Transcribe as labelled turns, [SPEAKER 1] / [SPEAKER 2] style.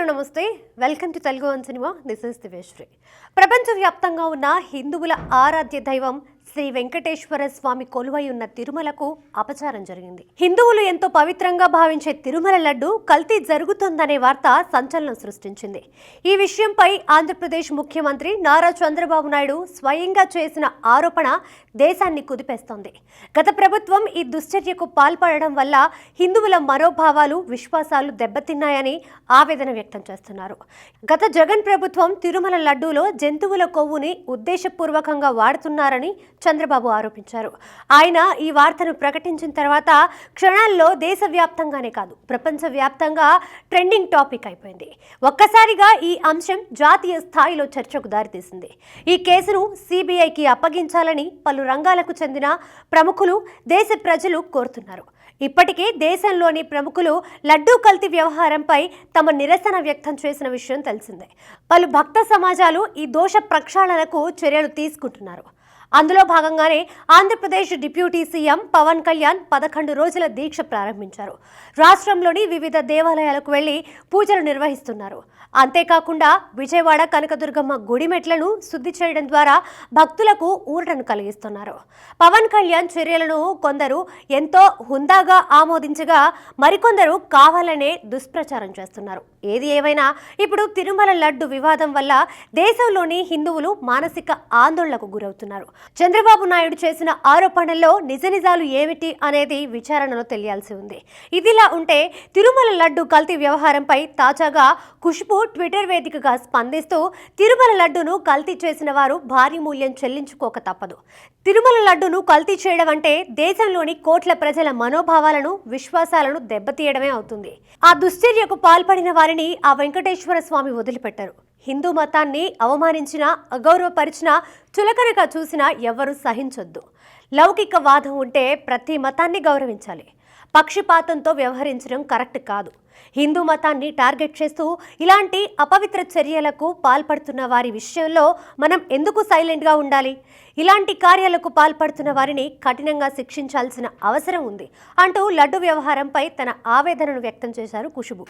[SPEAKER 1] Hello నమస్తే welcome to Telugu one cinema this is Diveshwari. ప్రపంచవ్యాప్తంగా ఉన్న హిందువుల ఆరాధ్య దైవం శ్రీ వెంకటేశ్వర స్వామి కొలువై ఉన్న తిరుమలకు అపచారం జరిగింది. హిందువులు ఎంతో పవిత్రంగా భావించే తిరుమల లడ్డు కల్తీ జరుగుతోందనే వార్త సంచలనం సృష్టించింది. ఈ విషయంపై ఆంధ్రప్రదేశ్ ముఖ్యమంత్రి నారా చంద్రబాబు నాయుడు స్వయంగా చేసిన ఆరోపణ దేశాన్ని కుదిపేస్తోంది. గత ప్రభుత్వం ఈ దుశ్చర్యకు పాల్పడడం వల్ల హిందువుల మనోభావాలు విశ్వాసాలు దెబ్బతిన్నాయని ఆవేదన వ్యక్తం చేస్తున్నారు. గత జగన్ ప్రభుత్వం తిరుమల లడ్డూలో జంతువుల కొవ్వుని ఉద్దేశపూర్వకంగా వాడుతున్నారని చంద్రబాబు ఆరోపించారు. ఆయన ఈ వార్తను ప్రకటించిన తర్వాత క్షణాల్లో దేశవ్యాప్తంగానే కాదు ప్రపంచవ్యాప్తంగా ట్రెండింగ్ టాపిక్ అయిపోయింది. ఒక్కసారిగా ఈ అంశం జాతీయ స్థాయిలో చర్చకు దారితీసింది. ఈ కేసును సిబిఐకి అప్పగించాలని పలు రంగాలకు చెందిన ప్రముఖులు దేశ ప్రజలు కోరుతున్నారు. ఇప్పటికే దేశంలోని ప్రముఖులు లడ్డూ కల్తీ వ్యవహారంపై తమ నిరసన వ్యక్తం చేసిన విషయం తెలిసిందే. పలు భక్త సమాజాలు ఈ దోష ప్రక్షాళనకు చర్యలు తీసుకుంటున్నారు. అందులో భాగంగానే ఆంధ్రప్రదేశ్ డిప్యూటీ సీఎం పవన్ కళ్యాణ్ 11 రోజుల దీక్ష ప్రారంభించారు. రాష్ట్రంలోని వివిధ దేవాలయాలకు వెళ్లి పూజలు నిర్వహిస్తున్నారు. అంతేకాకుండా విజయవాడ కనకదుర్గమ్మ గుడి మెట్లను శుద్ధి చేయడం ద్వారా భక్తులకు ఊరటను కలిగిస్తున్నారు. పవన్ కళ్యాణ్ చర్యలను కొందరు ఎంతో హుందాగా ఆమోదించగా మరికొందరు కావాలనే దుష్ప్రచారం చేస్తున్నారు. ఏది ఏమైనా ఇప్పుడు తిరుమల లడ్డు వివాదం వల్ల దేశంలోని హిందువులు మానసిక ఆందోళనకు గురవుతున్నారు. చంద్రబాబు నాయుడు చేసిన ఆరోపణల్లో నిజాలు ఏమిటి అనేది విచారణలో తెలియాల్సి ఉంది. ఇదిలా ఉంటే తిరుమల లడ్డు కల్తీ వ్యవహారంపై తాజాగా ఖుష్బూ ట్విట్టర్ వేదికగా స్పందిస్తూ తిరుమల లడ్డును కల్తీ చేసిన వారు భారీ మూల్యం చెల్లించుకోక తప్పదు. తిరుమల లడ్డును కల్తీ చేయడం అంటే దేశంలోని కోట్ల ప్రజల మనోభావాలను విశ్వాసాలను దెబ్బతీయడమే అవుతుంది. ఆ దుశ్చర్యకు పాల్పడిన వారిని ఆ వెంకటేశ్వర స్వామి వదిలిపెట్టారు. హిందూ మతాన్ని అవమానించినా అగౌరవపరిచినా చులకనగా చూసినా ఎవ్వరూ సహించొద్దు. లౌకిక వాదం ఉంటే ప్రతి మతాన్ని గౌరవించాలి. పక్షపాతంతో వ్యవహరించడం కరెక్ట్ కాదు. హిందూ మతాన్ని టార్గెట్ చేస్తూ ఇలాంటి అపవిత్ర చర్యలకు పాల్పడుతున్న వారి విషయంలో మనం ఎందుకు సైలెంట్గా ఉండాలి? ఇలాంటి కార్యాలకు పాల్పడుతున్న వారిని కఠినంగా శిక్షించాల్సిన అవసరం ఉంది అంటూ లడ్డు వ్యవహారంపై తన ఆవేదనను వ్యక్తం చేశారు ఖుష్బూ.